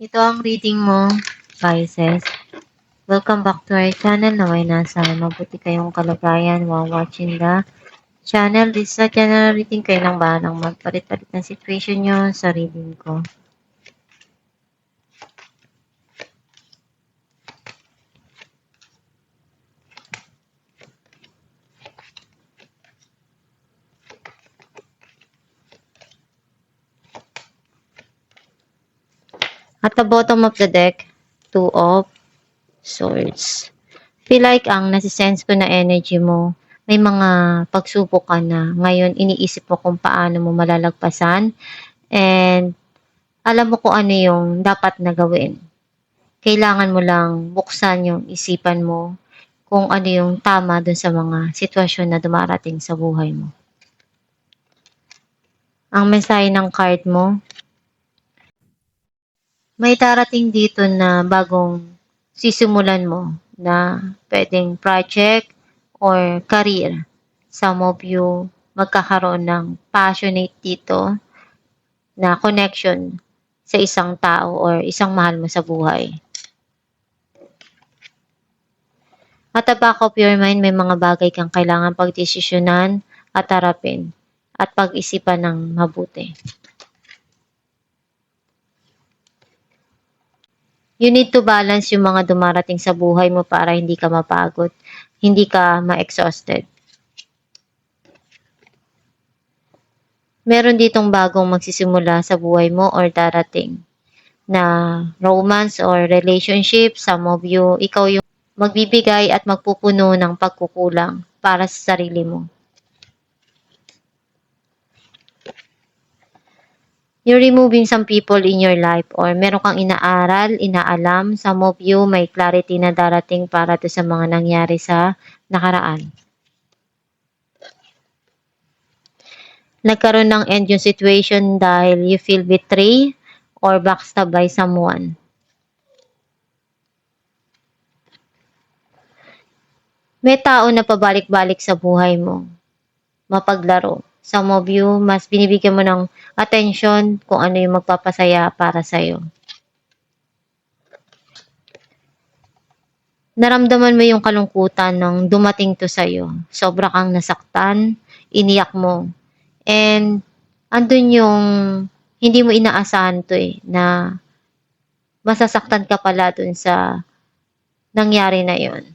Ito ang reading mo, Pisces. Welcome back to our channel. Naway nasa mabuti kayong kalagayan while watching the channel. This is a general reading. Kayo lang ba nang magpalit-palit ng situation nyo sa reading ko? At the bottom of the deck, Two of Swords. Feel like ang nasisense ko na energy mo, may mga pagsubok ka na. Ngayon, iniisip mo kung paano mo malalagpasan. And alam mo kung ano yung dapat na gawin. Kailangan mo lang buksan yung isipan mo kung ano yung tama dun sa mga sitwasyon na dumarating sa buhay mo. Ang mensahe ng card mo, may darating dito na bagong sisimulan mo na pwedeng project or career. Some of you magkakaroon ng passionate dito na connection sa isang tao or isang mahal mo sa buhay. At the back of your mind, may mga bagay kang kailangan pagdesisyonan at harapin at pag-isipan ng mabuti. You need to balance yung mga dumarating sa buhay mo para hindi ka mapagod, hindi ka ma-exhausted. Meron ditong bagong magsisimula sa buhay mo or darating na romance or relationship. Some of you, ikaw yung magbibigay at magpupuno ng pagkukulang para sa sarili mo. You're removing some people in your life or meron kang inaaral, inaalam. Some of you may clarity na darating para to sa mga nangyari sa nakaraan. Nagkaroon ng end yung situation dahil you feel betrayed or backstab by someone. May tao na pabalik-balik sa buhay mo. Mapaglaro. Some of you, mas binibigyan mo ng attention kung ano yung magpapasaya para sa'yo. Naramdaman mo yung kalungkutan nung dumating to sa'yo. Sobra kang nasaktan, iniyak mo. And andun yung hindi mo inaasahan to na masasaktan ka pala dun sa nangyari na yon.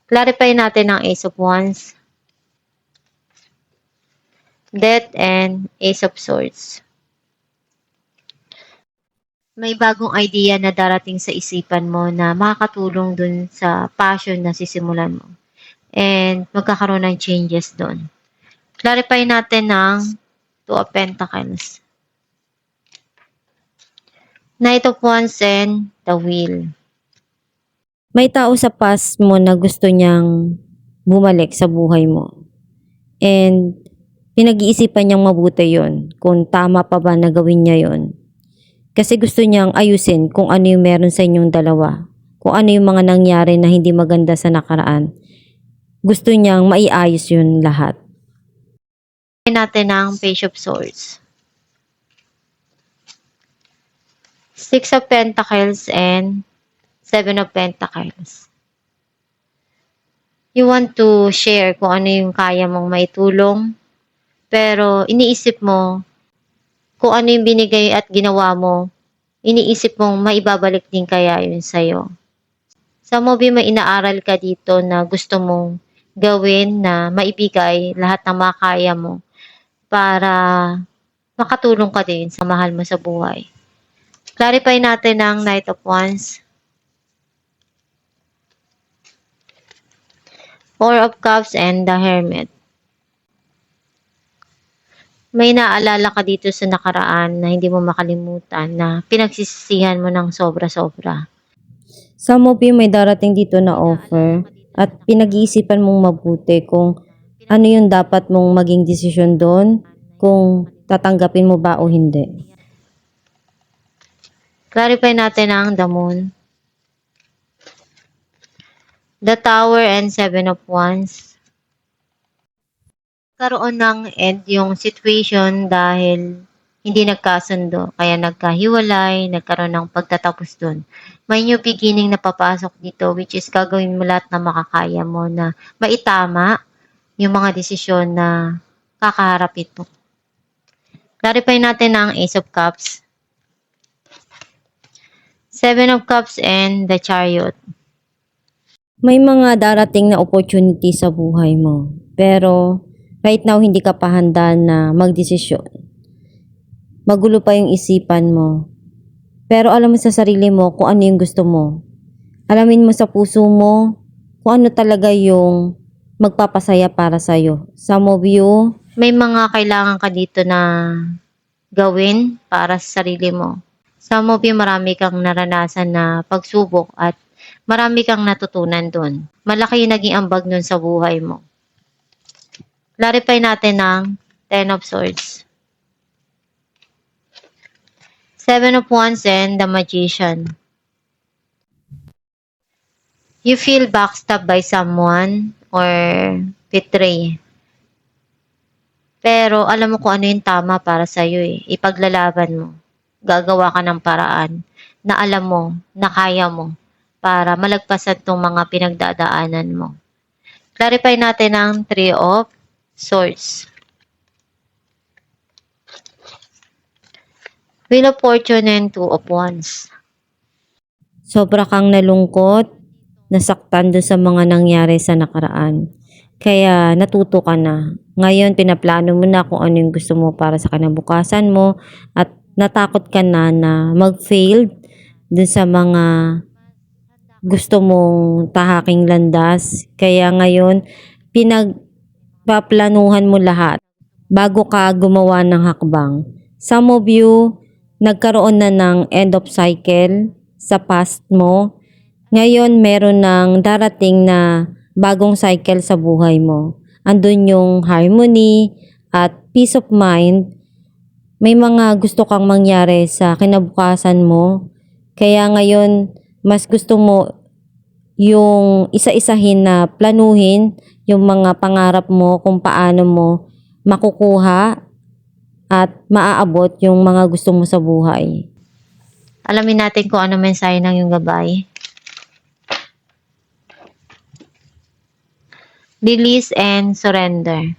Clarify natin ang Ace of Wands, Death, and Ace of Swords. May bagong idea na darating sa isipan mo na makakatulong dun sa passion na sisimulan mo. And magkakaroon ng changes dun. Clarify natin ng Two of Pentacles, Knight of Wands, and the Wheel. May tao sa past mo na gusto niyang bumalik sa buhay mo. And pinag-iisipan niyang mabuti yon kung tama pa ba na gawin niya yon. Kasi gusto niyang ayusin kung ano yung meron sa inyong dalawa. Kung ano yung mga nangyari na hindi maganda sa nakaraan. Gusto niyang maiayos yun lahat. Natin ang Page of Swords, Six of Pentacles, and Seven of Pentacles. You want to share kung ano yung kaya mong maitulong, pero iniisip mo kung ano yung binigay at ginawa mo, iniisip mong maibabalik din kaya yun sa'yo. Some of you, may inaaral ka dito na gusto mong gawin na maibigay lahat ng makaya mo para makatulong ka din sa mahal mo sa buhay. Clarify natin ang Knight of Wands, Four of Cups, and the Hermit. May naalala ka dito sa nakaraan na hindi mo makalimutan na pinagsisisihan mo ng sobra-sobra. Some of you, may darating dito na offer at pinag-iisipan mong mabuti kung ano yung dapat mong maging desisyon doon, kung tatanggapin mo ba o hindi. Clarify natin ang the Moon, the Tower, and Seven of Wands. Karoon ng end yung situation dahil hindi nagkasundo, kaya nagkahiwalay, nagkaroon ng pagtatapos dun. May new beginning na papasok dito, which is gagawin mo lahat na makakaya mo na maitama yung mga desisyon na kakaharap ito. Clarify natin ang Ace of Cups, Seven of Cups, and the Chariot. May mga darating na opportunity sa buhay mo, pero right now hindi ka pa handa na magdesisyon. Magulo pa yung isipan mo. Pero alam mo sa sarili mo kung ano yung gusto mo. Alamin mo sa puso mo kung ano talaga yung magpapasaya para sa'yo. Some of you, may mga kailangan ka dito na gawin para sa sarili mo. Some of you, marami kang naranasan na pagsubok at marami kang natutunan doon. Malaki yung naging ambag nun sa buhay mo. Clarify natin ang Ten of Swords, Seven of Wands, and the Magician. You feel backstabbed by someone or betray. Pero alam mo kung ano yung tama para sa'yo eh. Ipaglalaban mo. Gagawa ka ng paraan na alam mo, na kaya mo para malagpasan tong mga pinagdadaanan mo. Clarify natin ang Three of Swords, Wheel of Fortune, and Two of Wands. Sobra kang nalungkot, nasaktan doon sa mga nangyari sa nakaraan. Kaya natuto ka na. Ngayon, pinaplano mo na kung ano yung gusto mo para sa kinabukasan mo at natakot ka na na mag-fail doon sa mga gusto mong tahaking landas. Kaya ngayon, pinagpaplanuhan mo lahat bago ka gumawa ng hakbang. Some of you, nagkaroon na ng end of cycle sa past mo. Ngayon, meron ng darating na bagong cycle sa buhay mo. Andun yung harmony at peace of mind. May mga gusto kang mangyari sa kinabukasan mo. Kaya ngayon, mas gusto mo yung isa-isahin na planuhin yung mga pangarap mo kung paano mo makukuha at maaabot yung mga gusto mo sa buhay. Alamin natin kung ano mensahe ng yung gabay. Release and surrender.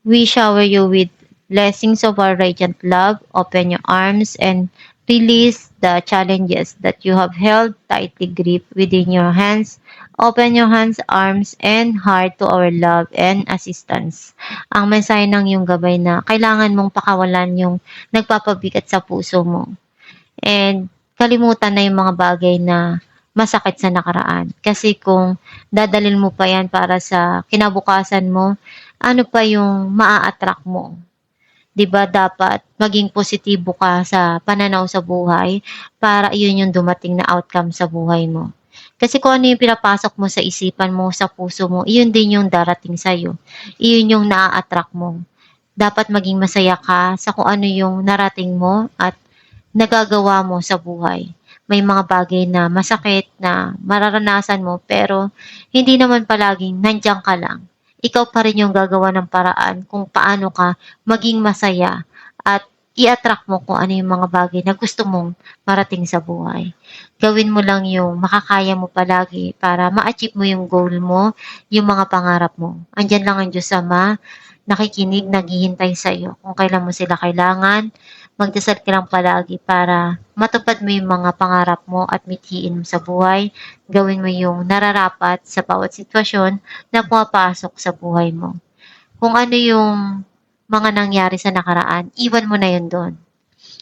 We shower you with blessings of our radiant love. Open your arms and release the challenges that you have held tightly gripped within your hands. Open your hands, arms, and heart to our love and assistance. Ang mensahe ng iyong gabay na kailangan mong pakawalan yung nagpapabigat sa puso mo. And kalimutan na yung mga bagay na masakit sa nakaraan. Kasi kung dadalhin mo pa yan para sa kinabukasan mo, ano pa yung maa-attract mo? 'Di ba dapat maging positibo ka sa pananaw sa buhay para iyon yung dumating na outcome sa buhay mo. Kasi kung ano yung pinapasok mo sa isipan mo, sa puso mo, iyon din yung darating sa'yo. Iyon yung naa-attract mo. Dapat maging masaya ka sa kung ano yung narating mo at nagagawa mo sa buhay. May mga bagay na masakit na mararanasan mo pero hindi naman palaging nandiyan ka lang. Ikaw pa rin yung gagawa ng paraan kung paano ka maging masaya at i-attract mo kung ano yung mga bagay na gusto mong marating sa buhay. Gawin mo lang yung makakaya mo palagi para ma-achieve mo yung goal mo, yung mga pangarap mo. Andyan lang ang Diyos Ama, nakikinig, naghihintay sa iyo. Kung kailan mo sila kailangan, magdasal ka lang palagi para matupad mo yung mga pangarap mo at mithiin mo sa buhay. Gawin mo yung nararapat sa bawat sitwasyon na pumapasok sa buhay mo. Kung ano yung mga nangyari sa nakaraan, iwan mo na yun doon.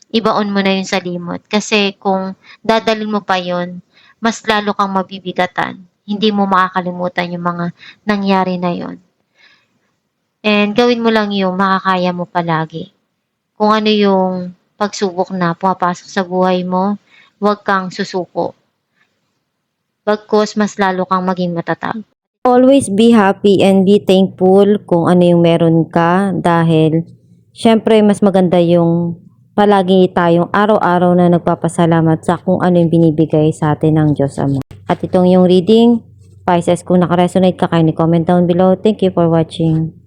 Ibaon mo na yun sa limot. Kasi kung dadalhin mo pa yun, mas lalo kang mabibigatan. Hindi mo makakalimutan yung mga nangyari na yun. And gawin mo lang yung makakaya mo palagi. Kung ano yung pagsubok na pumapasok sa buhay mo, huwag kang susuko. Bagkus mas lalo kang maging matatag. Always be happy and be thankful kung ano yung meron ka dahil syempre mas maganda yung palagi tayong araw-araw na nagpapasalamat sa kung ano yung binibigay sa atin ng Diyos Ama. At itong yung reading, Pisces, kung nakaresonate ka, kindly comment down below. Thank you for watching.